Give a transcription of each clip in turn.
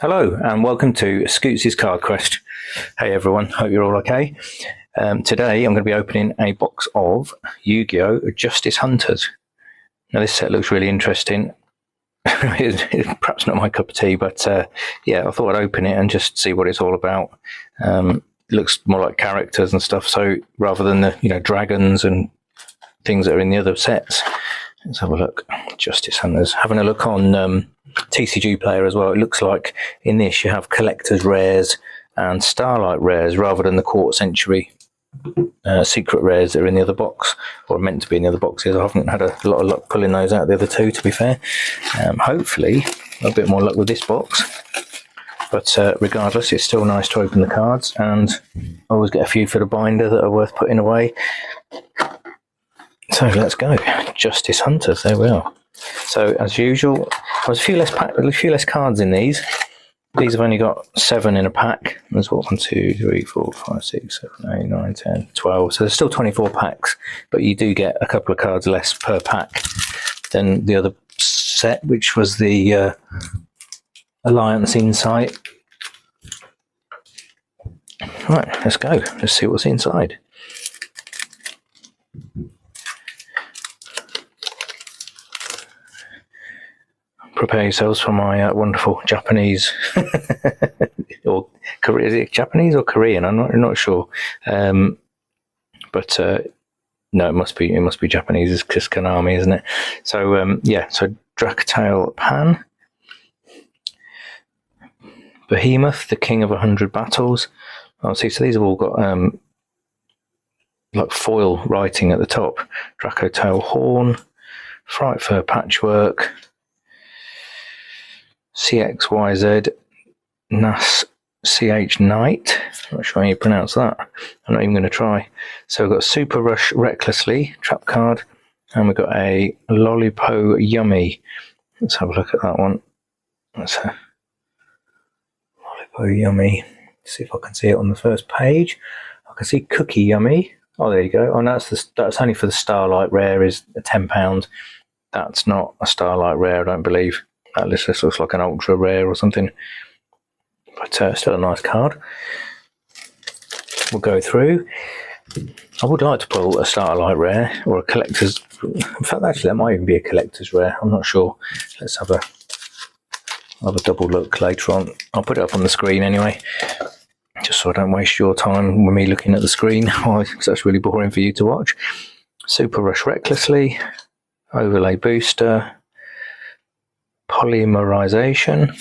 Hello and welcome to Scoots' Card Quest. Hey everyone, hope you're all okay. Today I'm going to be opening a box of Yu-Gi-Oh! Justice Hunters. Now this set looks really interesting. It's perhaps not my cup of tea, but yeah, I thought I'd open it and just see what it's all about. It looks more like characters and stuff, so rather than the dragons and things that are in the other sets. Let's have a look. Justice Hunters. Having a look on TCG Player as well. It looks like in this you have collector's rares and starlight rares rather than the Court Century secret rares that are in the other box, or meant to be in the other boxes. I haven't had a lot of luck pulling those out the other two, to be fair. Hopefully a bit more luck with this box, but regardless, it's still nice to open the cards, and I always get a few for the binder that are worth putting away. So let's go. Justice Hunters, there we are. So as usual, there's a few less cards in these. These have only got 7 in a pack. There's what, 1, 2, 3, 4, 5, 6, 7, 8, 9, 10, 12. So there's still 24 packs, but you do get a couple of cards less per pack than the other set, which was the Alliance Insight. Right, let's go. Let's see what's inside. Prepare yourselves for my wonderful Japanese or Korean. Is it Japanese or Korean? I'm not sure. But no, it must be Japanese. It's because Konami, isn't it? So yeah. So Dractail Pan, Behemoth, the King of 100 Battles. Oh, see. So these have all got like foil writing at the top. Dracotail Horn, Frightfur Patchwork, CXYZ, Nas CH Knight. I'm not sure how you pronounce that. I'm not even going to try. So we've got Super Rush Recklessly, trap card, and we've got a Lollipo Yummy. Let's have a look at that one. That's a Lollipo Yummy. Let's see if I can see it on the first page. I can see Cookie Yummy. Oh, there you go. Oh, that's only for the Starlight Rare, is £10. That's not a Starlight Rare, I don't believe. That just looks like an ultra rare or something, but still a nice card. We'll go through. I would like to pull a Starlight Rare or a collector's. In fact, actually, that might even be a collector's rare. I'm not sure. Let's have a double look later on. I'll put it up on the screen anyway, just so I don't waste your time with me looking at the screen. Because that's really boring for you to watch. Super Rush Recklessly, Overlay Booster, Polymerization,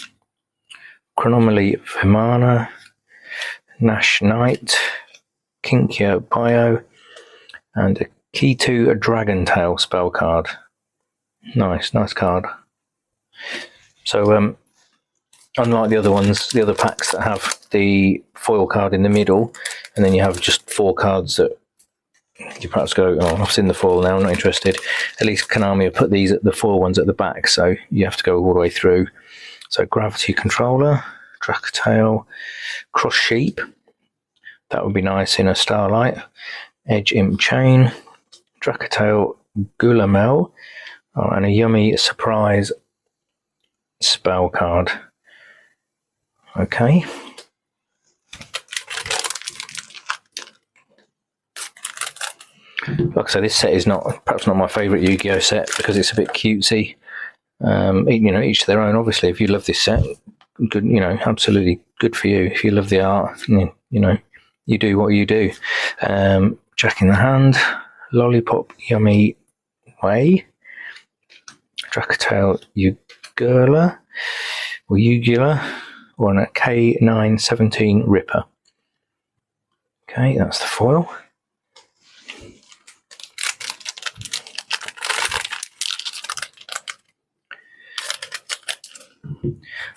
Chronomaly Vimana, Nash Knight, Kinkia Bio, and a Key to a Dragon Tail spell card. Nice card. So unlike the other ones, the other packs that have the foil card in the middle, and then you have just 4 cards that you perhaps go, oh, I've seen the foil now, I'm not interested. At least Konami have put the 4 ones at the back, so you have to go all the way through. So Gravity Controller, Dractail, Cross Sheep, that would be nice in a Starlight. Edge Imp Chain, Dractail Gulamel, and a Yummy Surprise spell card. Okay. Like I say, this set is perhaps not my favourite Yu-Gi-Oh set because it's a bit cutesy. Each to their own. Obviously, if you love this set, good. Absolutely good for you. If you love the art, you do what you do. Jack in the Hand, Lollipop Yummy Way, Dractail Ugula, or Ugula, or a K917 Ripper. Okay, that's the foil.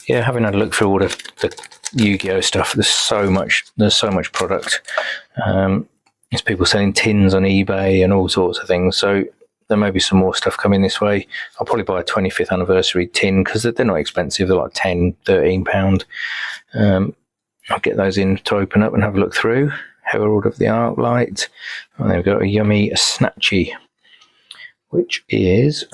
Yeah, having had a look through all the Yu-Gi-Oh stuff, there's so much product. There's people selling tins on eBay and all sorts of things, so there may be some more stuff coming this way. I'll probably buy a 25th anniversary tin because they're not expensive. They're like £10-13. I'll get those in to open up and have a look through. Herald of the Arclight, and then we've got a Yummy Snatchy, which is,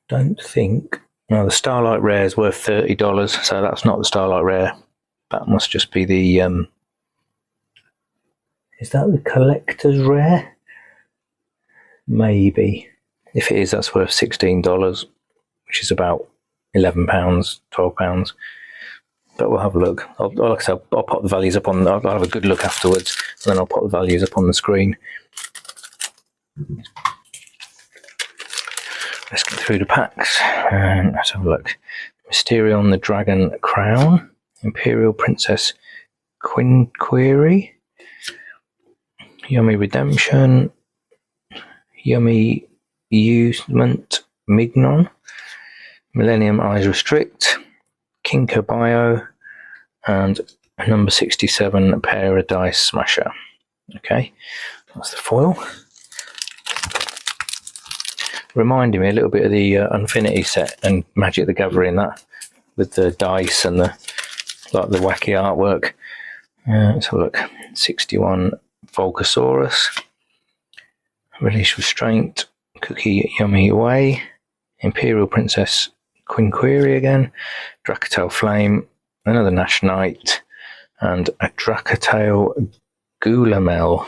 don't think, Now the Starlight Rare is worth $30, so that's not the Starlight Rare. That must just be the... is that the Collector's Rare? Maybe. If it is, that's worth $16, which is about £11, £12. But we'll have a look. Like I said, I'll pop the values up on... I'll have a good look afterwards, and then I'll pop the values up on the screen. Let's get through the packs and let's have a look. Mysterion the Dragon Crown, Imperial Princess Quinquery, Yummy Redemption, Yummy Usement Mignon, Millennium Eyes Restrict, Kinker Bio, and number 67 Paradise Smasher. Okay, that's the foil. Reminding me a little bit of the Unfinity set and Magic the Gathering, that with the dice and the wacky artwork. Let's have a look. 61 Volcasaurus, Release Restraint, Cookie Yummy Way, Imperial Princess Quinquery again, Dracatail Flame, another Nash Knight, and a Dracatail Gulamel.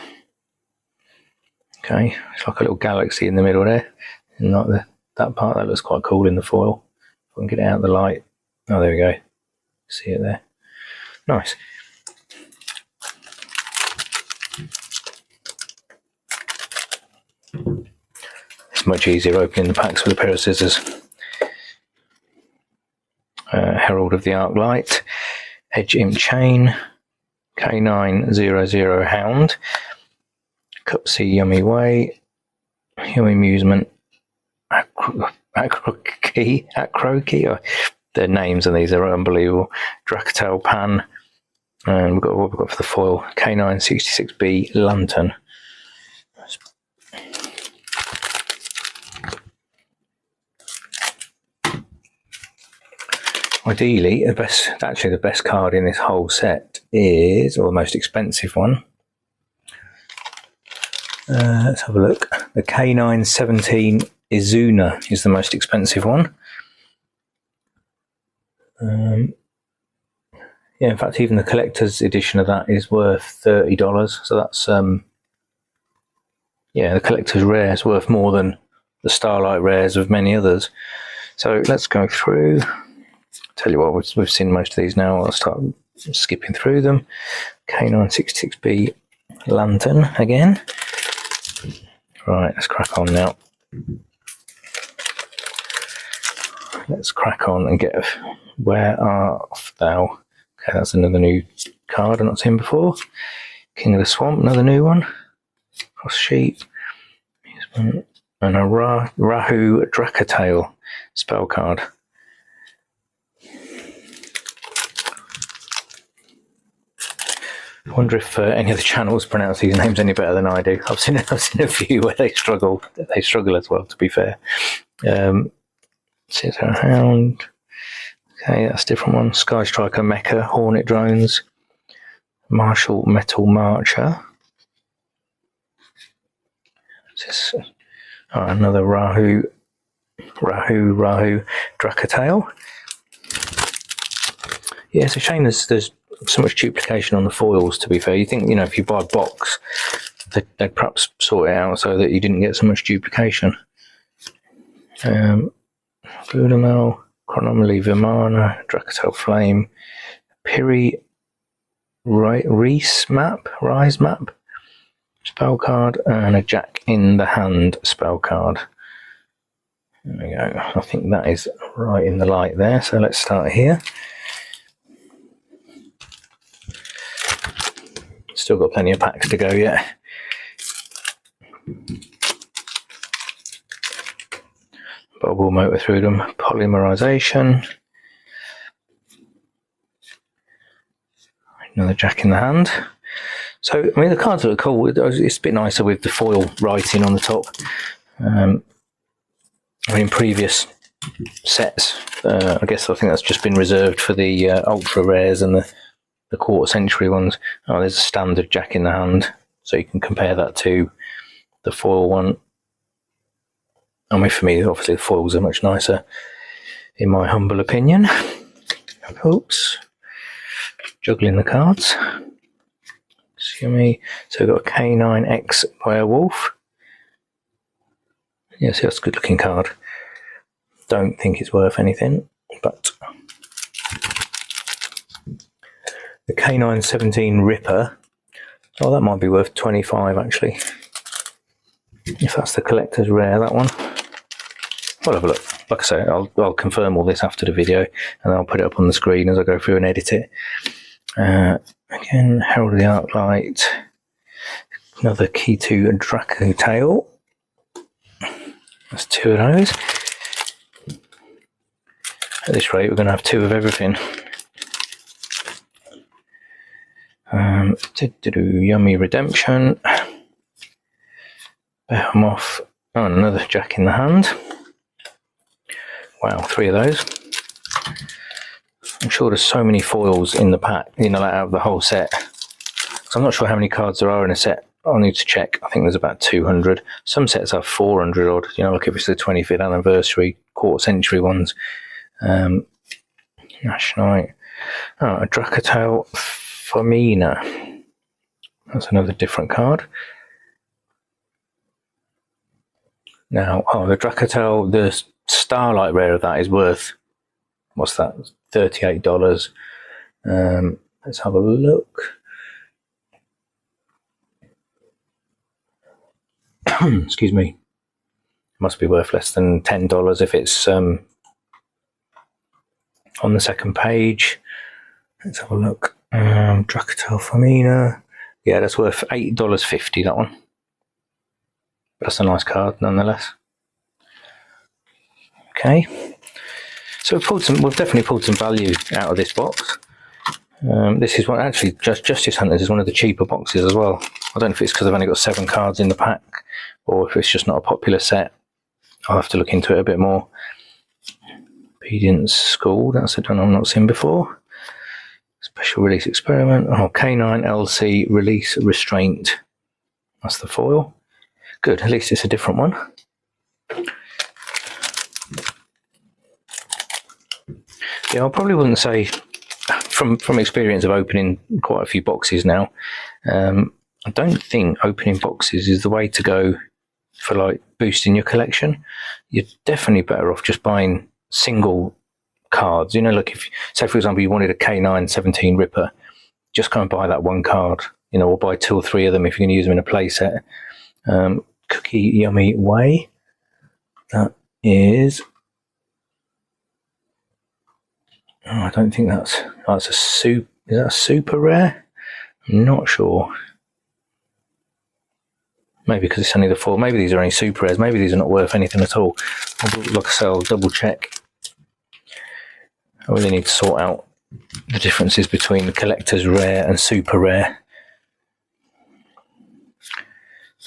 Okay, it's like a little galaxy in the middle there. And like that part, that looks quite cool in the foil. If I can get it out of the light. Oh, there we go. See it there. Nice. It's much easier opening the packs with a pair of scissors. Herald of the Arclight, Edge Imp Chain, K900 Hound, Cupsy Yummy Way, Yummy Amusement, Acrokey. Their names and these are unbelievable. Dracatail Pan, and we've got what we've got for the foil. K966B Lantern. Ideally, the best card in this whole set is, or the most expensive one. Let's have a look. The K917 Izuna is the most expensive one. Yeah, in fact, even the collector's edition of that is worth $30. So that's yeah, the collector's rare is worth more than the Starlight rares of many others. So let's go through. Tell you what, we've seen most of these now. I'll start skipping through them. K966B Lantern again. Right, let's crack on now. Let's crack on and get Where Art Thou? Okay, that's another new card I've not seen before. King of the Swamp, another new one. Cross Sheep. And a Rahu Dracatail spell card. I wonder if any of the channels pronounce these names any better than I do. I've seen a few where they struggle. They struggle as well, to be fair. Scissor Hound. Okay, that's a different one. Sky Striker Mecha, Hornet Drones, Martial Metal Marcher. This another Rahu Dracatail. Yeah, it's a shame there's so much duplication on the foils, to be fair. You think, if you buy a box, they'd perhaps sort it out so that you didn't get so much duplication. Gudamel, Chronomaly Vimana, Dracatail Flame, Piri Rise Map, spell card, and a Jack in the Hand spell card. There we go. I think that is right in the light there, so let's start here. Still got plenty of packs to go yet. But we'll motor through them. Polymerization. Another Jack in the Hand. So, the cards are cool. It's a bit nicer with the foil writing on the top. In previous sets, I think that's just been reserved for the ultra rares and the quarter century ones. Oh, there's a standard Jack in the Hand, so you can compare that to the foil one. For me, obviously the foils are much nicer. in my humble opinion. Oops. Juggling the cards. Excuse me. So we've got a K9X Werewolf. Yeah, see, that's a good looking card. Don't think it's worth anything, but the K917 Ripper. Oh, that might be worth 25 actually. If that's the collector's rare, that one. We'll have a look. Like I say, I'll confirm all this after the video, and I'll put it up on the screen as I go through and edit it. Again, Herald of the Arclight. Another Key to Draco Tail. That's 2 of those. At this rate, we're going to have 2 of everything. Yummy Redemption. Behemoth. Oh, and another Jack in the Hand. Wow, 3 of those. I'm sure there's so many foils in the pack, you know, out of the whole set. So I'm not sure how many cards there are in a set. I'll need to check. I think there's about 200. Some sets have 400 odd. You know, like if it's the 25th anniversary, quarter century ones. Ash Knight. Oh, a Dracotail Famina. That's another different card. Now, oh, the Dracotail, the Starlight rare of that is worth, what's that? $38. Let's have a look. Excuse me. Must be worth less than $10 if it's on the second page. Let's have a look. Dracotail Famina. Yeah, that's worth $8.50, that one. That's a nice card nonetheless. Okay. So we've definitely pulled some value out of this box. This is one, actually, Justice Hunters is one of the cheaper boxes as well. I don't know if it's because I've only got 7 cards in the pack, or if it's just not a popular set. I'll have to look into it a bit more. Obedience School, that's a one I've not seen before. Special Release Experiment. Oh, K9 LC Release Restraint. That's the foil. Good, at least it's a different one. Yeah, I probably wouldn't say, from experience of opening quite a few boxes now, I don't think opening boxes is the way to go for like boosting your collection. You're definitely better off just buying single cards. You know, like if, say for example, you wanted a K917 Ripper, just go and buy that one card, you know, or buy 2 or 3 of them if you're going to use them in a play set. Cookie Yummy Way. That is... Oh, I don't think that's a super. Is that a super rare? I'm not sure. Maybe because it's only the 4. Maybe these are only super rares. Maybe these are not worth anything at all. Like I say, I'll double check. I really need to sort out the differences between the collector's rare and super rare.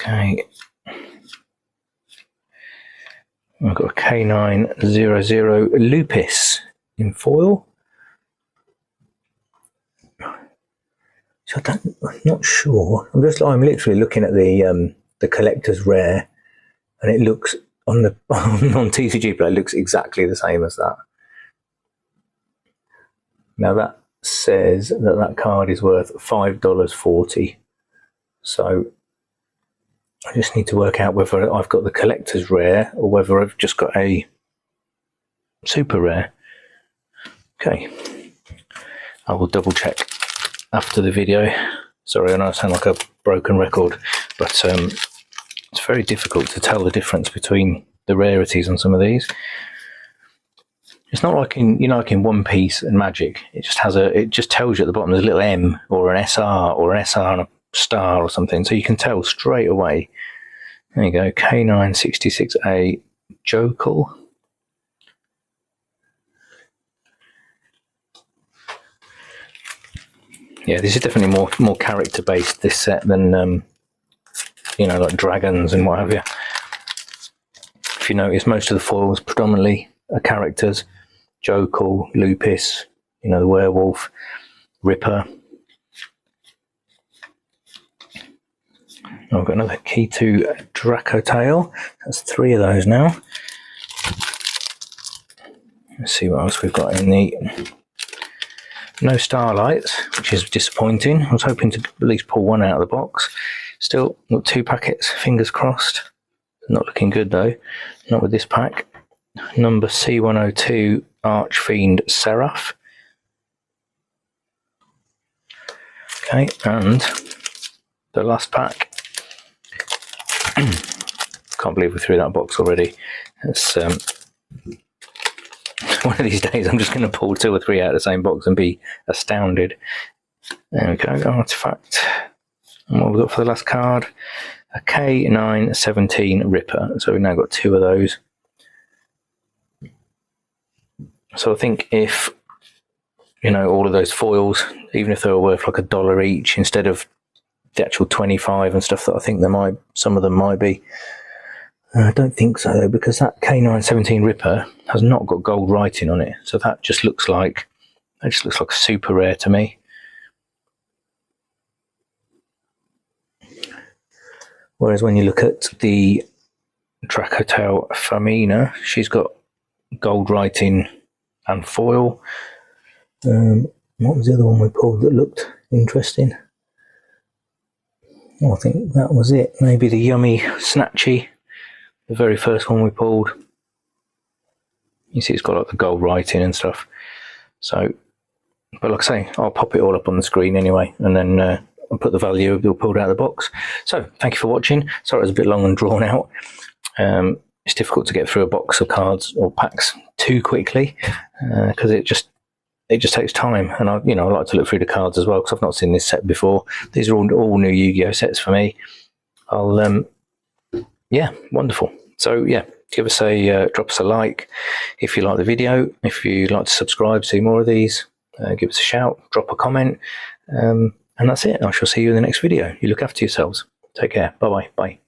Okay. I've got a K900 Lupus in foil. So I'm not sure. I'm literally looking at the collector's rare, and it looks on TCG Play, it looks exactly the same as that. Now that says that card is worth $5.40. So I just need to work out whether I've got the collector's rare or whether I've just got a super rare. Okay, I will double check after the video. Sorry, I know I sound like a broken record, but it's very difficult to tell the difference between the rarities on some of these. It's not like in, you know, like in One Piece and Magic. It just has it just tells you at the bottom there's a little M or an SR or an SR and a star or something, so you can tell straight away. There you go, K966A Jokul. Yeah, this is definitely more character based, this set, than you know, like dragons and what have you. If you notice, most of the foils predominantly are characters. Jokul, Lupus, you know, the werewolf, Ripper. I've got another Key to Draco Tail. That's 3 of those now. Let's see what else we've got in the... No Starlights, which is disappointing. I was hoping to at least pull one out of the box. Still got 2 packets, fingers crossed. Not looking good though, not with this pack. Number C102 Archfiend Seraph. Okay, and the last pack. Can't believe we threw that box already. It's one of these days I'm just going to pull 2 or 3 out of the same box and be astounded. There we go, Artifact. And what have we got for the last card? A K917 Ripper. So we've now got 2 of those. So I think if, you know, all of those foils, even if they were worth like $1 each instead of the actual 25 and stuff that I think some of them might be. I don't think so though, because that K917 Ripper has not got gold writing on it. So that just looks like a super rare to me. Whereas when you look at the Dracotel Famina, she's got gold writing and foil. What was the other one we pulled that looked interesting? Oh, I think that was it. Maybe the Yummy Snatchy, the very first one we pulled. You see it's got like the gold writing and stuff. So, but like I say, I'll pop it all up on the screen anyway, and then I'll put the value of it pulled out of the box. So, thank you for watching. Sorry it was a bit long and drawn out. It's difficult to get through a box of cards or packs too quickly because it just takes time. And I like to look through the cards as well because I've not seen this set before. These are all new Yu-Gi-Oh sets for me. Yeah, wonderful. So yeah, give us drop us a like if you like the video. If you'd like to subscribe, see more of these, give us a shout, drop a comment. And that's it. I shall see you in the next video. You look after yourselves. Take care. Bye-bye. Bye.